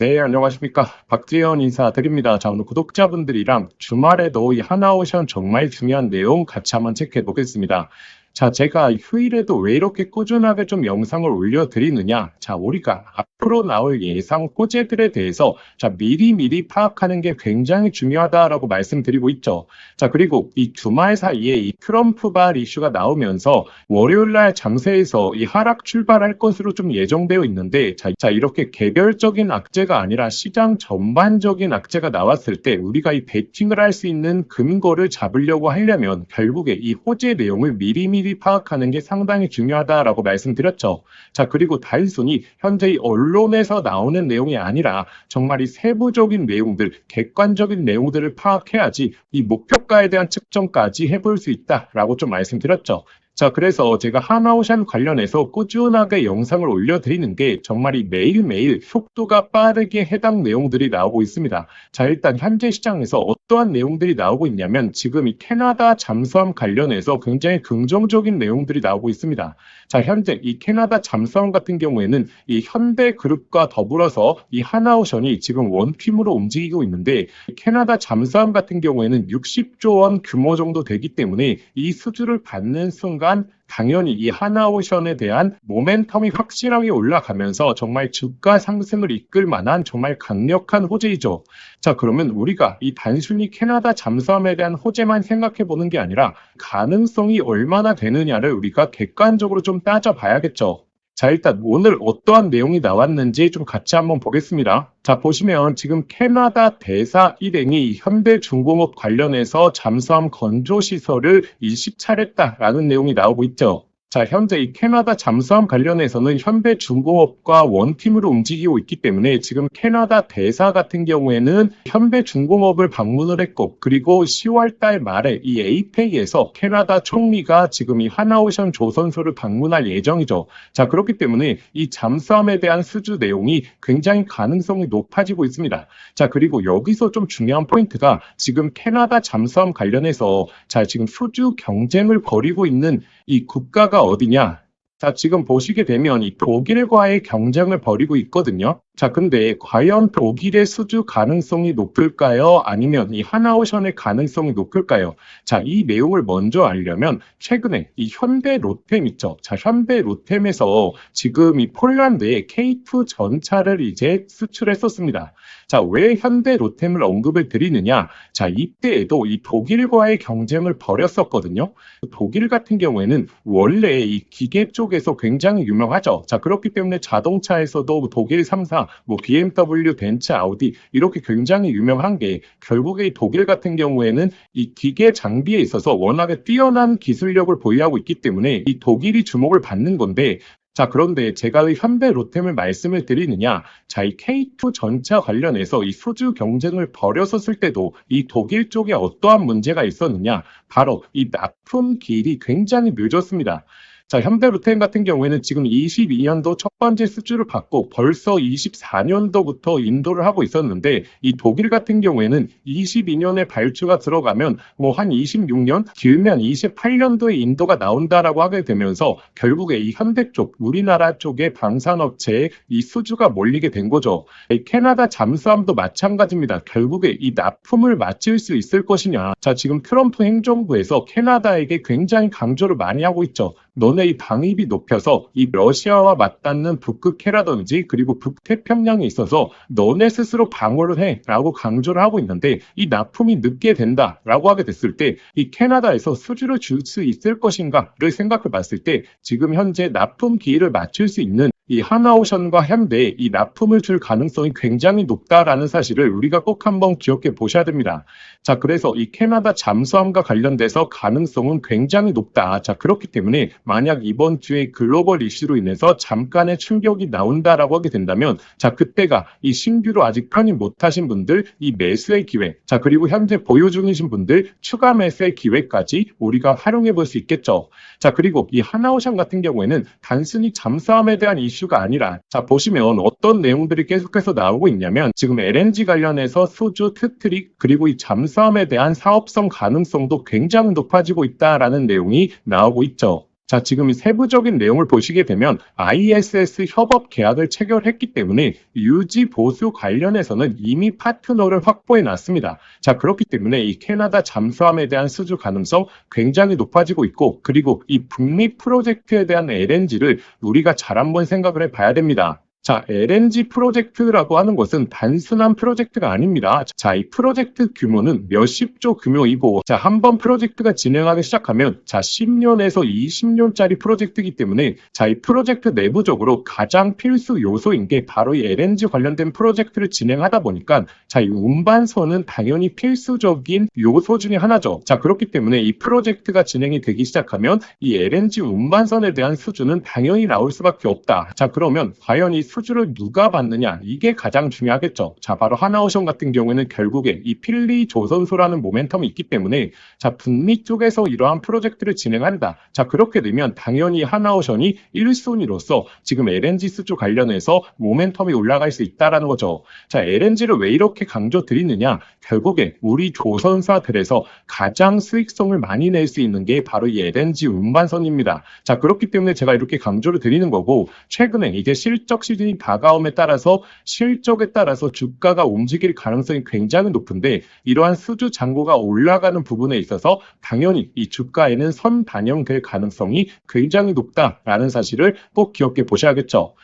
네, 안녕하십니까. 박지현 인사드립니다. 자, 오늘 구독자분들이랑 주말에도 이 하나오션 정말 중요한 내용 같이 한번 체크해 보겠습니다. 자, 제가 휴일에도 왜 이렇게 꾸준하게 좀 영상을 올려드리느냐? 자, 우리가 앞으로 나올 예상 호재들에 대해서 자, 미리미리 파악하는 게 굉장히 중요하다라고 말씀드리고 있죠. 자, 그리고 이 주말 사이에 이 트럼프발 이슈가 나오면서 월요일날 장세에서 이 하락 출발할 것으로 좀 예정되어 있는데 자, 이렇게 개별적인 악재가 아니라 시장 전반적인 악재가 나왔을 때 우리가 이 베팅을 할 수 있는 근거를 잡으려고 하려면 결국에 이 호재 내용을 미리미리 파악하는 게 상당히 중요하다라고 말씀드렸죠. 자, 그리고 단순히 현재 이 언론에서 나오는 내용이 아니라 정말 이 세부적인 내용들, 객관적인 내용들을 파악해야지 이 목표가에 대한 측정까지 해볼 수 있다라고 좀 말씀드렸죠. 자, 그래서 제가 하나오션 관련해서 꾸준하게 영상을 올려드리는 게 정말 이 매일매일 속도가 빠르게 해당 내용들이 나오고 있습니다. 자, 일단 현재 시장에서 어떠한 내용들이 나오고 있냐면 지금 이 캐나다 잠수함 관련해서 굉장히 긍정적인 내용들이 나오고 있습니다. 자, 현재 이 캐나다 잠수함 같은 경우에는 이 현대그룹과 더불어서 이 하나오션이 지금 원팀으로 움직이고 있는데 캐나다 잠수함 같은 경우에는 60조 원 규모 정도 되기 때문에 이 수주를 받는 순간 당연히 이 하나오션에 대한 모멘텀이 확실하게 올라가면서 정말 주가 상승을 이끌 만한 정말 강력한 호재이죠. 자, 그러면 우리가 이 단순히 캐나다 잠수함에 대한 호재만 생각해 보는 게 아니라 가능성이 얼마나 되느냐를 우리가 객관적으로 좀 따져봐야겠죠. 자, 일단 오늘 어떠한 내용이 나왔는지 좀 같이 한번 보겠습니다. 자, 보시면 지금 캐나다 대사 일행이 현대중공업 관련해서 잠수함 건조시설을 이식찰했다라는 내용이 나오고 있죠. 자, 현재 이 캐나다 잠수함 관련해서는 현대중공업과 원팀으로 움직이고 있기 때문에 지금 캐나다 대사 같은 경우에는 현대중공업을 방문을 했고 그리고 10월 달 말에 이 APEC에서 캐나다 총리가 지금 이 하나오션 조선소를 방문할 예정이죠. 자, 그렇기 때문에 이 잠수함에 대한 수주 내용이 굉장히 가능성이 높아지고 있습니다. 자, 그리고 여기서 좀 중요한 포인트가 지금 캐나다 잠수함 관련해서 자, 지금 수주 경쟁을 벌이고 있는 이 국가가 어디냐? 자, 지금 보시게 되면 이 독일과의 경쟁을 벌이고 있거든요. 자, 근데 과연 독일의 수주 가능성이 높을까요? 아니면 이 하나오션의 가능성이 높을까요? 자, 이 내용을 먼저 알려면 최근에 이 현대 로템 있죠. 자, 현대 로템에서 지금 이 폴란드에 K2 전차를 이제 수출했었습니다. 자, 왜 현대 로템을 언급을 드리느냐? 자, 이때에도 이 독일과의 경쟁을 벌였었거든요. 독일 같은 경우에는 원래 이 기계 쪽에서 굉장히 유명하죠. 자, 그렇기 때문에 자동차에서도 독일 3사, 뭐 BMW, 벤츠, 아우디 이렇게 굉장히 유명한 게 결국에 이 독일 같은 경우에는 이 기계 장비에 있어서 워낙에 뛰어난 기술력을 보유하고 있기 때문에 이 독일이 주목을 받는 건데 자, 그런데 제가 왜 현대 로템을 말씀을 드리느냐? 자, 이 K2 전차 관련해서 이 수주 경쟁을 벌였었을 때도 이 독일 쪽에 어떠한 문제가 있었느냐? 바로 이 납품 기일이 굉장히 늦었습니다. 자, 현대로템 같은 경우에는 지금 22년도 첫 번째 수주를 받고 벌써 24년도부터 인도를 하고 있었는데 이 독일 같은 경우에는 22년에 발주가 들어가면 뭐 한 26년, 길면 28년도에 인도가 나온다라고 하게 되면서 결국에 이 현대 쪽, 우리나라 쪽의 방산업체에 이 수주가 몰리게 된 거죠. 이 캐나다 잠수함도 마찬가지입니다. 결국에 이 납품을 마칠 수 있을 것이냐. 자, 지금 트럼프 행정부에서 캐나다에게 굉장히 강조를 많이 하고 있죠. 너네 이 방위비 높여서 이 러시아와 맞닿는 북극해라든지 그리고 북태평양에 있어서 너네 스스로 방어를 해라고 강조를 하고 있는데 이 납품이 늦게 된다라고 하게 됐을 때 이 캐나다에서 수주를 줄 수 있을 것인가를 생각해 봤을 때 지금 현재 납품 기일을 맞출 수 있는 이 하나오션과 현대에 이 납품을 줄 가능성이 굉장히 높다라는 사실을 우리가 꼭 한번 기억해 보셔야 됩니다. 자, 그래서 이 캐나다 잠수함과 관련돼서 가능성은 굉장히 높다. 자, 그렇기 때문에 만약 이번 주에 글로벌 이슈로 인해서 잠깐의 충격이 나온다라고 하게 된다면 자, 그때가 이 신규로 아직 편입 못하신 분들 이 매수의 기회, 자, 그리고 현재 보유 중이신 분들 추가 매수의 기회까지 우리가 활용해 볼 수 있겠죠. 자, 그리고 이 하나오션 같은 경우에는 단순히 잠수함에 대한 이슈가 아니라 자, 보시면 어떤 내용들이 계속해서 나오고 있냐면 지금 LNG 관련해서 수주, 트트릭 그리고 이 잠수함에 대한 사업성 가능성도 굉장히 높아지고 있다라는 내용이 나오고 있죠. 자, 지금 이 세부적인 내용을 보시게 되면 ISS 협업 계약을 체결했기 때문에 유지 보수 관련해서는 이미 파트너를 확보해 놨습니다. 자, 그렇기 때문에 이 캐나다 잠수함에 대한 수주 가능성 굉장히 높아지고 있고, 그리고 이 북미 프로젝트에 대한 LNG를 우리가 잘 한번 생각을 해봐야 됩니다. 자, LNG 프로젝트라고 하는 것은 단순한 프로젝트가 아닙니다. 자, 이 프로젝트 규모는 몇십조 규모이고, 자, 한 번 프로젝트가 진행하기 시작하면, 자, 10년에서 20년짜리 프로젝트이기 때문에, 자, 이 프로젝트 내부적으로 가장 필수 요소인 게 바로 이 LNG 관련된 프로젝트를 진행하다 보니까, 자, 이 운반선은 당연히 필수적인 요소 중에 하나죠. 자, 그렇기 때문에 이 프로젝트가 진행이 되기 시작하면, 이 LNG 운반선에 대한 수주는 당연히 나올 수밖에 없다. 자, 그러면 과연 이 수주를 누가 받느냐, 이게 가장 중요하겠죠. 자, 바로 하나오션 같은 경우에는 결국에 이 필리 조선소라는 모멘텀이 있기 때문에, 자, 북미 쪽에서 이러한 프로젝트를 진행한다. 자, 그렇게 되면 당연히 하나오션이 1순위로서 지금 LNG 수주 관련해서 모멘텀이 올라갈 수 있다라는 거죠. 자, LNG를 왜 이렇게 강조 드리느냐, 결국에 우리 조선사들에서 가장 수익성을 많이 낼 수 있는 게 바로 이 LNG 운반선입니다. 자, 그렇기 때문에 제가 이렇게 강조를 드리는 거고, 최근에 이제 실적 시즌이 다가옴에 따라서 실적에 따라서 주가가 움직일 가능성이 굉장히 높은데, 이러한 수주 잔고가 올라가는 부분에 있어서 당연히 이 주가에는 선반영될 가능성이 굉장히 높다라는 사실을 꼭 기억해 보셔야겠죠.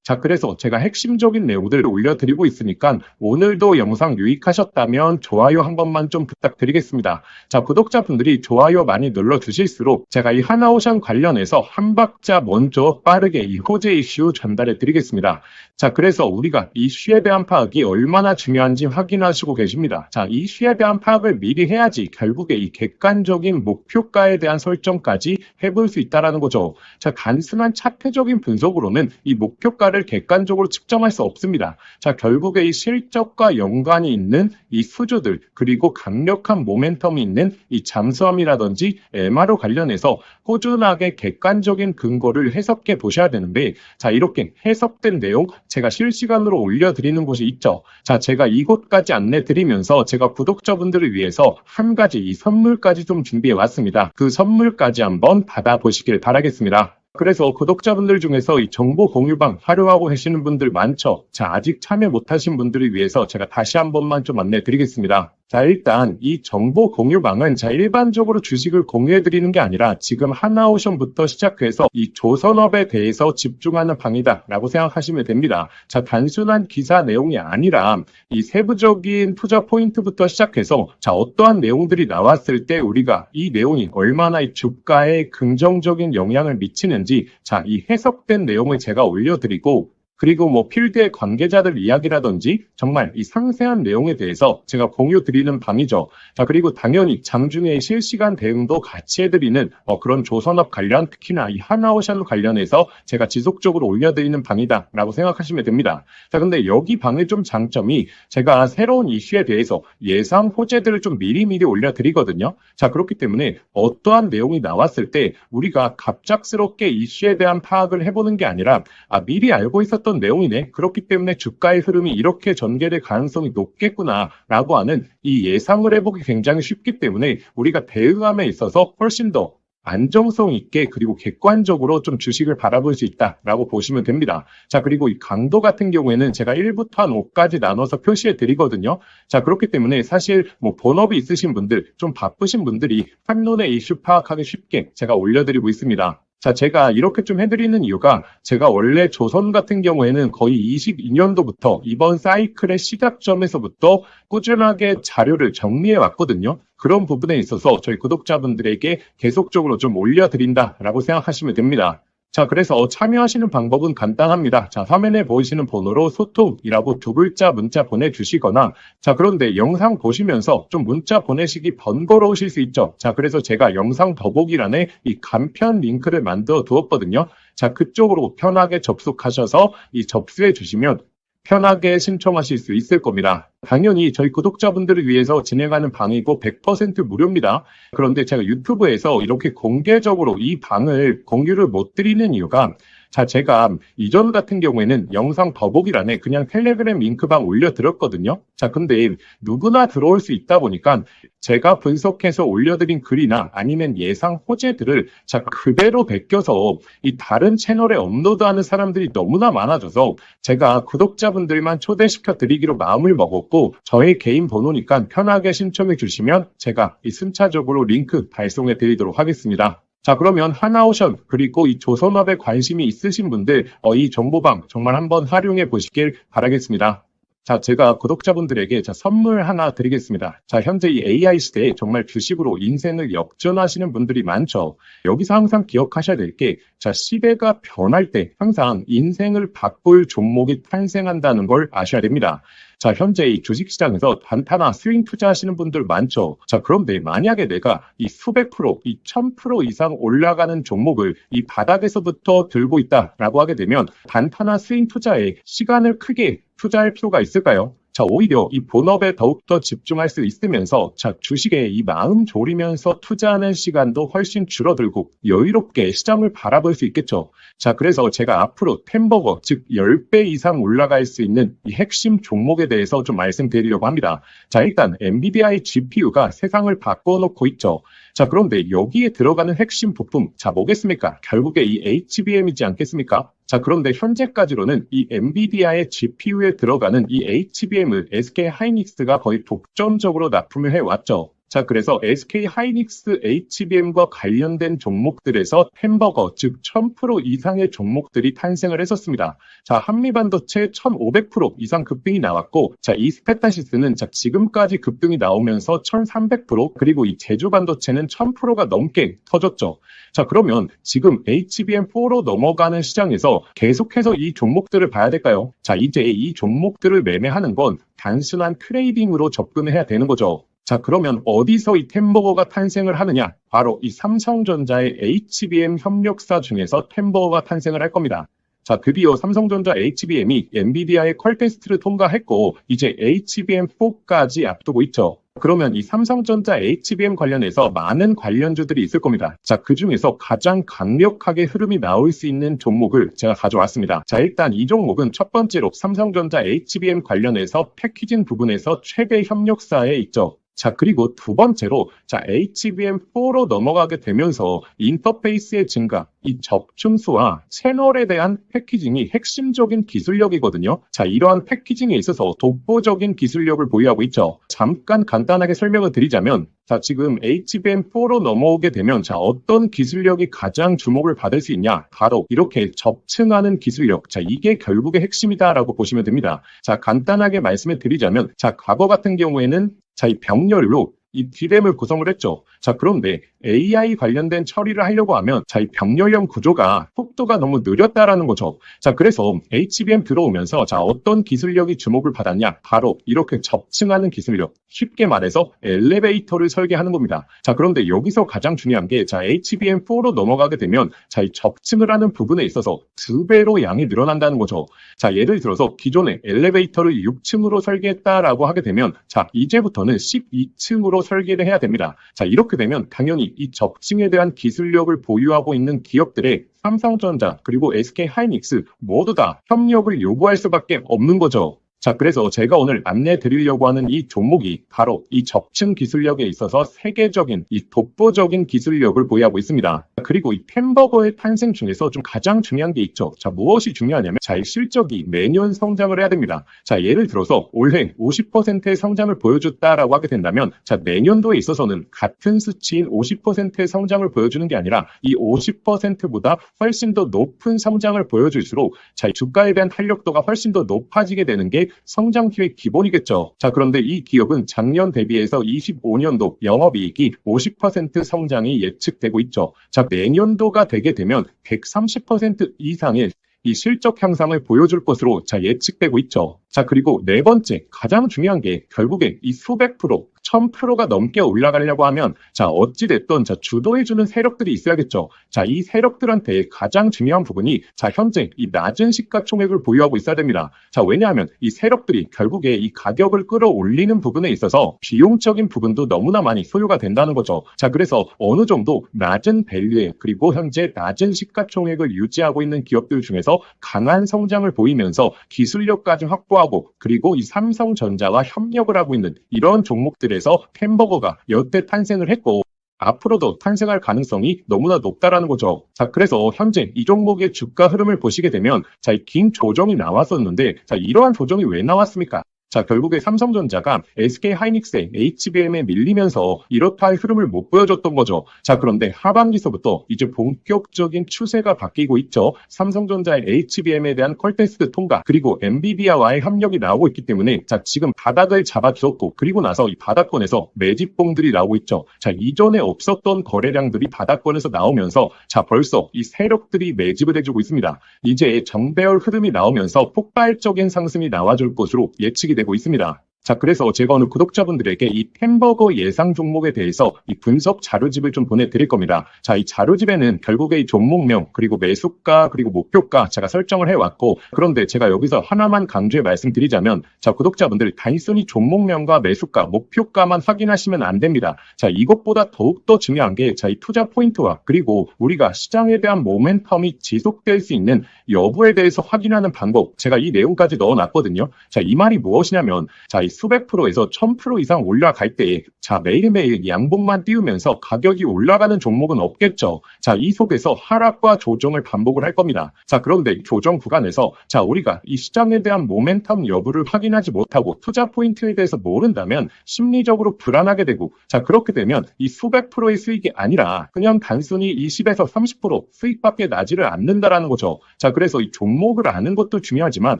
자, 그래서 제가 핵심적인 내용들을 올려드리고 있으니까 오늘도 영상 유익하셨다면 좋아요 한 번만 좀 부탁드리겠습니다. 자, 구독자분들이 좋아요 많이 눌러주실수록 제가 이 하나오션 관련해서 한 박자 먼저 빠르게 이 호재 이슈 전달해 드리겠습니다. 자, 그래서 우리가 이슈에 대한 파악이 얼마나 중요한지 확인하시고 계십니다. 자, 이슈에 대한 파악을 미리 해야지 결국에 이 객관적인 목표가에 대한 설정까지 해볼 수 있다는 거죠. 자, 단순한 차트적인 분석으로는 이 목표가를 객관적으로 측정할 수 없습니다. 자, 결국에 이 실적과 연관이 있는 이 수주들, 그리고 강력한 모멘텀이 있는 이 잠수함이라든지 MRO 관련해서 꾸준하게 객관적인 근거를 해석해 보셔야 되는데, 자, 이렇게 해석된 내용 제가 실시간으로 올려드리는 곳이 있죠. 자, 제가 이곳까지 안내 드리면서 제가 구독자분들을 위해서 한 가지 이 선물까지 좀 준비해 왔습니다. 그 선물까지 한번 받아보시길 바라겠습니다. 그래서 구독자분들 중에서 이 정보 공유방 활용하고 계시는 분들 많죠. 자, 아직 참여 못하신 분들을 위해서 제가 다시 한 번만 좀 안내 드리겠습니다. 자, 일단 이 정보 공유방은 자, 일반적으로 주식을 공유해 드리는 게 아니라 지금 하나오션부터 시작해서 이 조선업에 대해서 집중하는 방이다 라고 생각하시면 됩니다. 자, 단순한 기사 내용이 아니라 이 세부적인 투자 포인트부터 시작해서 자, 어떠한 내용들이 나왔을 때 우리가 이 내용이 얼마나 이 주가에 긍정적인 영향을 미치는지, 자, 이 해석된 내용을 제가 올려드리고, 그리고 뭐 필드의 관계자들 이야기라든지 정말 이 상세한 내용에 대해서 제가 공유 드리는 방이죠. 자, 그리고 당연히 장중에 실시간 대응도 같이 해드리는 그런 조선업 관련, 특히나 이 하나오션 관련해서 제가 지속적으로 올려드리는 방이다 라고 생각하시면 됩니다. 자, 근데 여기 방의 좀 장점이 제가 새로운 이슈에 대해서 예상 호재들을 좀 미리미리 올려드리거든요. 자, 그렇기 때문에 어떠한 내용이 나왔을 때 우리가 갑작스럽게 이슈에 대한 파악을 해보는 게 아니라 미리 알고 있었던 내용이네. 그렇기 때문에 주가의 흐름이 이렇게 전개될 가능성이 높겠구나 라고 하는 이 예상을 해보기 굉장히 쉽기 때문에 우리가 대응함에 있어서 훨씬 더 안정성 있게 그리고 객관적으로 좀 주식을 바라볼 수 있다라고 보시면 됩니다. 자, 그리고 이 강도 같은 경우에는 제가 1부터 한 5까지 나눠서 표시해 드리거든요. 자, 그렇기 때문에 사실 뭐 본업이 있으신 분들, 좀 바쁘신 분들이 한눈에 이슈 파악하기 쉽게 제가 올려드리고 있습니다. 자, 제가 이렇게 좀 해드리는 이유가 제가 원래 조선 같은 경우에는 거의 22년도부터 이번 사이클의 시작점에서부터 꾸준하게 자료를 정리해 왔거든요. 그런 부분에 있어서 저희 구독자분들에게 계속적으로 좀 올려드린다라고 생각하시면 됩니다. 자, 그래서 참여하시는 방법은 간단합니다. 자, 화면에 보이시는 번호로 소통이라고 두 글자 문자 보내주시거나, 자, 그런데 영상 보시면서 좀 문자 보내시기 번거로우실 수 있죠. 자, 그래서 제가 영상 더보기란에 이 간편 링크를 만들어 두었거든요. 자, 그쪽으로 편하게 접속하셔서 이 접수해 주시면 편하게 신청하실 수 있을 겁니다. 당연히 저희 구독자분들을 위해서 진행하는 방이고 100% 무료입니다. 그런데 제가 유튜브에서 이렇게 공개적으로 이 방을 공유를 못 드리는 이유가 자, 제가 이전 같은 경우에는 영상 더보기란에 그냥 텔레그램 링크방 올려드렸거든요. 자, 근데 누구나 들어올 수 있다 보니까 제가 분석해서 올려드린 글이나 아니면 예상 호재들을 자, 그대로 베껴서 이 다른 채널에 업로드하는 사람들이 너무나 많아져서 제가 구독자분들만 초대시켜 드리기로 마음을 먹었고, 저의 개인 번호니까 편하게 신청해 주시면 제가 이 순차적으로 링크 발송해 드리도록 하겠습니다. 자, 그러면 하나오션 그리고 이 조선업에 관심이 있으신 분들 이 정보방 정말 한번 활용해 보시길 바라겠습니다. 자, 제가 구독자분들에게 선물 하나 드리겠습니다. 자, 현재 이 AI 시대에 정말 주식으로 인생을 역전하시는 분들이 많죠. 여기서 항상 기억하셔야 될 게, 자, 시대가 변할 때 항상 인생을 바꿀 종목이 탄생한다는 걸 아셔야 됩니다. 자, 현재 이 주식시장에서 단타나 스윙 투자하시는 분들 많죠. 자, 그런데 만약에 내가 이 수백 프로, 이 1000% 이상 올라가는 종목을 이 바닥에서부터 들고 있다라고 하게 되면 단타나 스윙 투자에 시간을 크게 투자할 필요가 있을까요? 자, 오히려 이 본업에 더욱더 집중할 수 있으면서 자, 주식에 이 마음 졸이면서 투자하는 시간도 훨씬 줄어들고 여유롭게 시장을 바라볼 수 있겠죠. 자, 그래서 제가 앞으로 템버거, 즉 10배 이상 올라갈 수 있는 이 핵심 종목에 대해서 좀 말씀드리려고 합니다. 자, 일단 엔비디아의 GPU가 세상을 바꿔놓고 있죠. 자, 그런데 여기에 들어가는 핵심 부품, 자, 뭐겠습니까? 결국에 이 HBM이지 않겠습니까? 자, 그런데 현재까지로는 이 엔비디아의 GPU에 들어가는 이 HBM을 SK 하이닉스가 거의 독점적으로 납품을 해왔죠. 자, 그래서 SK 하이닉스 HBM과 관련된 종목들에서 햄버거, 즉 1000% 이상의 종목들이 탄생을 했었습니다. 자, 한미반도체 1500% 이상 급등이 나왔고, 자, 이 스페타시스는 자, 지금까지 급등이 나오면서 1300%, 그리고 이 제주반도체는 1000%가 넘게 터졌죠. 자, 그러면 지금 HBM4로 넘어가는 시장에서 계속해서 이 종목들을 봐야 될까요? 자, 이제 이 종목들을 매매하는 건 단순한 트레이딩으로 접근을 해야 되는 거죠. 자, 그러면 어디서 이 템버거가 탄생을 하느냐? 바로 이 삼성전자의 HBM 협력사 중에서 템버거가 탄생을 할 겁니다. 자, 드디어 삼성전자 HBM이 엔비디아의 퀄 테스트를 통과했고 이제 HBM4까지 앞두고 있죠. 그러면 이 삼성전자 HBM 관련해서 많은 관련주들이 있을 겁니다. 자, 그 중에서 가장 강력하게 흐름이 나올 수 있는 종목을 제가 가져왔습니다. 자, 일단 이 종목은 첫 번째로 삼성전자 HBM 관련해서 패키징 부분에서 최대 협력사에 있죠. 자, 그리고 두 번째로 자, HBM4로 넘어가게 되면서 인터페이스의 증가, 이 접층수와 채널에 대한 패키징이 핵심적인 기술력이거든요. 자, 이러한 패키징에 있어서 독보적인 기술력을 보유하고 있죠. 잠깐 간단하게 설명을 드리자면, 자, 지금 HBM4로 넘어오게 되면 자, 어떤 기술력이 가장 주목을 받을 수 있냐? 바로 이렇게 접층하는 기술력. 자, 이게 결국의 핵심이다라고 보시면 됩니다. 자, 간단하게 말씀을 드리자면, 자, 과거 같은 경우에는 자, 이 병렬로 이 D램을 구성을 했죠. 자, 그런데 AI 관련된 처리를 하려고 하면 자, 이 병렬형 구조가 속도가 너무 느렸다라는 거죠. 자, 그래서 HBM 들어오면서 자, 어떤 기술력이 주목을 받았냐? 바로 이렇게 접층하는 기술력. 쉽게 말해서 엘리베이터를 설계하는 겁니다. 자, 그런데 여기서 가장 중요한 게 자, HBM4로 넘어가게 되면 자, 이 접층을 하는 부분에 있어서 2배로 양이 늘어난다는 거죠. 자, 예를 들어서 기존에 엘리베이터를 6층으로 설계했다라고 하게 되면 자, 이제부터는 12층으로 설계를 해야 됩니다. 자, 이렇게 되면 당연히 이 접층에 대한 기술력을 보유하고 있는 기업들의 삼성전자 그리고 SK 하이닉스 모두 다 협력을 요구할 수밖에 없는 거죠. 자, 그래서 제가 오늘 안내 드리려고 하는 이 종목이 바로 이 접층 기술력에 있어서 세계적인 이 독보적인 기술력을 보유하고 있습니다. 그리고 이 템버거의 탄생 중에서 좀 가장 중요한 게 있죠. 자, 무엇이 중요하냐면 자, 이 실적이 매년 성장을 해야 됩니다. 자, 예를 들어서 올해 50%의 성장을 보여줬다라고 하게 된다면 자, 내년도에 있어서는 같은 수치인 50%의 성장을 보여주는 게 아니라 이 50%보다 훨씬 더 높은 성장을 보여줄수록 자, 이 주가에 대한 탄력도가 훨씬 더 높아지게 되는 게 성장기의 기본이겠죠. 자, 그런데 이 기업은 작년 대비해서 25년도 영업이익이 50% 성장이 예측되고 있죠. 자, 내년도가 되게 되면 130% 이상의 이 실적 향상을 보여줄 것으로 자, 예측되고 있죠. 자, 그리고 네 번째 가장 중요한 게 결국에 이 수백 프로 1000%가 넘게 올라가려고 하면 자, 어찌됐든 자, 주도해주는 세력들이 있어야겠죠. 자, 이 세력들한테 가장 중요한 부분이 자, 현재 이 낮은 시가총액을 보유하고 있어야 됩니다. 자, 왜냐하면 이 세력들이 결국에 이 가격을 끌어올리는 부분에 있어서 비용적인 부분도 너무나 많이 소요가 된다는 거죠. 자, 그래서 어느 정도 낮은 밸류에 그리고 현재 낮은 시가총액을 유지하고 있는 기업들 중에서 강한 성장을 보이면서 기술력까지 확보하고 그리고 이 삼성전자와 협력을 하고 있는 이런 종목들에서 햄버거가 여태 탄생을 했고 앞으로도 탄생할 가능성이 너무나 높다라는 거죠. 자, 그래서 현재 이 종목의 주가 흐름을 보시게 되면 자, 이 긴 조정이 나왔었는데 자, 이러한 조정이 왜 나왔습니까? 자, 결국에 삼성전자가 SK하이닉스의 HBM에 밀리면서 이렇다 할 흐름을 못 보여줬던 거죠. 자, 그런데 하반기서부터 이제 본격적인 추세가 바뀌고 있죠. 삼성전자의 HBM에 대한 퀄테스트 통과, 그리고 엔비디아와의 협력이 나오고 있기 때문에 자, 지금 바닥을 잡아주었고, 그리고 나서 이 바닥권에서 매집봉들이 나오고 있죠. 자, 이전에 없었던 거래량들이 바닥권에서 나오면서 자, 벌써 이 세력들이 매집을 해주고 있습니다. 이제 정배열 흐름이 나오면서 폭발적인 상승이 나와줄 것으로 예측이 되고 있습니다. 자, 그래서 제가 오늘 구독자분들에게 이 햄버거 예상 종목에 대해서 이 분석 자료집을 좀 보내드릴 겁니다. 자, 이 자료집에는 결국에 이 종목명, 그리고 매수가, 그리고 목표가 제가 설정을 해왔고, 그런데 제가 여기서 하나만 강조해 말씀드리자면, 자, 구독자분들 단순히 종목명과 매수가, 목표가만 확인하시면 안 됩니다. 자, 이것보다 더욱더 중요한 게, 자, 이 투자 포인트와, 그리고 우리가 시장에 대한 모멘텀이 지속될 수 있는 여부에 대해서 확인하는 방법, 제가 이 내용까지 넣어놨거든요. 자, 이 말이 무엇이냐면, 자, 이 수백 프로에서 1000% 이상 올라갈 때, 자, 매일매일 양봉만 띄우면서 가격이 올라가는 종목은 없겠죠. 자, 이 속에서 하락과 조정을 반복을 할 겁니다. 자, 그런데 조정 구간에서, 자, 우리가 이 시장에 대한 모멘텀 여부를 확인하지 못하고 투자 포인트에 대해서 모른다면 심리적으로 불안하게 되고, 자, 그렇게 되면 이 수백 프로의 수익이 아니라 그냥 단순히 20에서 30% 수익밖에 나지를 않는다라는 거죠. 자, 그래서 이 종목을 아는 것도 중요하지만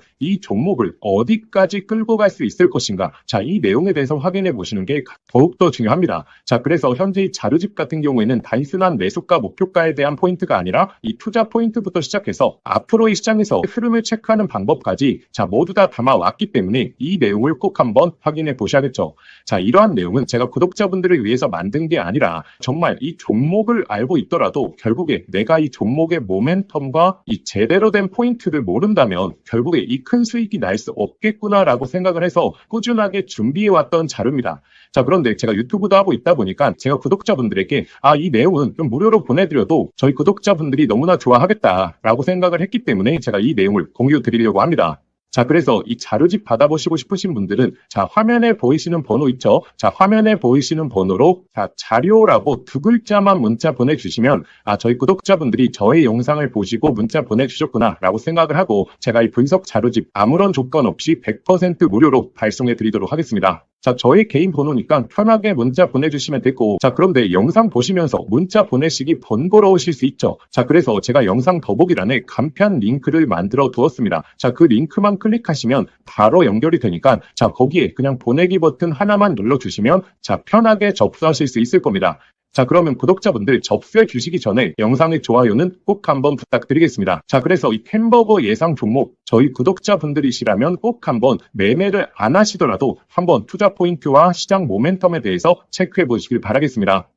이 종목을 어디까지 끌고 갈 수 있을 것인가, 자, 이 내용에 대해서 확인해 보시는 게 더욱더 중요합니다. 자, 그래서 현재 이 자료집 같은 경우에는 단순한 매수가, 목표가에 대한 포인트가 아니라 이 투자 포인트부터 시작해서 앞으로의 시장에서 흐름을 체크하는 방법까지 자, 모두 다 담아왔기 때문에 이 내용을 꼭 한번 확인해 보셔야겠죠. 자, 이러한 내용은 제가 구독자분들을 위해서 만든 게 아니라 정말 이 종목을 알고 있더라도 결국에 내가 이 종목의 모멘텀과 이 제대로 된 포인트를 모른다면 결국에 이 큰 수익이 날 수 없겠구나라고 생각을 해서 꾸준하게 준비해왔던 자료입니다. 자, 그런데 제가 유튜브도 하고 있다 보니까 제가 구독자분들에게 이 내용은 좀 무료로 보내드려도 저희 구독자분들이 너무나 좋아하겠다라고 생각을 했기 때문에 제가 이 내용을 공유 드리려고 합니다. 자, 그래서 이 자료집 받아보시고 싶으신 분들은 자, 화면에 보이시는 번호 있죠? 자, 화면에 보이시는 번호로 자, 자료라고 두 글자만 문자 보내주시면 저희 구독자분들이 저의 영상을 보시고 문자 보내주셨구나 라고 생각을 하고 제가 이 분석 자료집 아무런 조건 없이 100% 무료로 발송해 드리도록 하겠습니다. 자, 저희 개인 번호니까 편하게 문자 보내주시면 되고, 자, 그런데 영상 보시면서 문자 보내시기 번거로우실 수 있죠. 자, 그래서 제가 영상 더보기란에 간편 링크를 만들어 두었습니다. 자, 그 링크만 클릭하시면 바로 연결이 되니까, 자, 거기에 그냥 보내기 버튼 하나만 눌러주시면, 자, 편하게 접수하실 수 있을 겁니다. 자, 그러면 구독자분들 접수해 주시기 전에 영상의 좋아요는 꼭 한번 부탁드리겠습니다. 자, 그래서 이 햄버거 예상 종목 저희 구독자분들이시라면 꼭 한번 매매를 안 하시더라도 한번 투자 포인트와 시장 모멘텀에 대해서 체크해 보시길 바라겠습니다.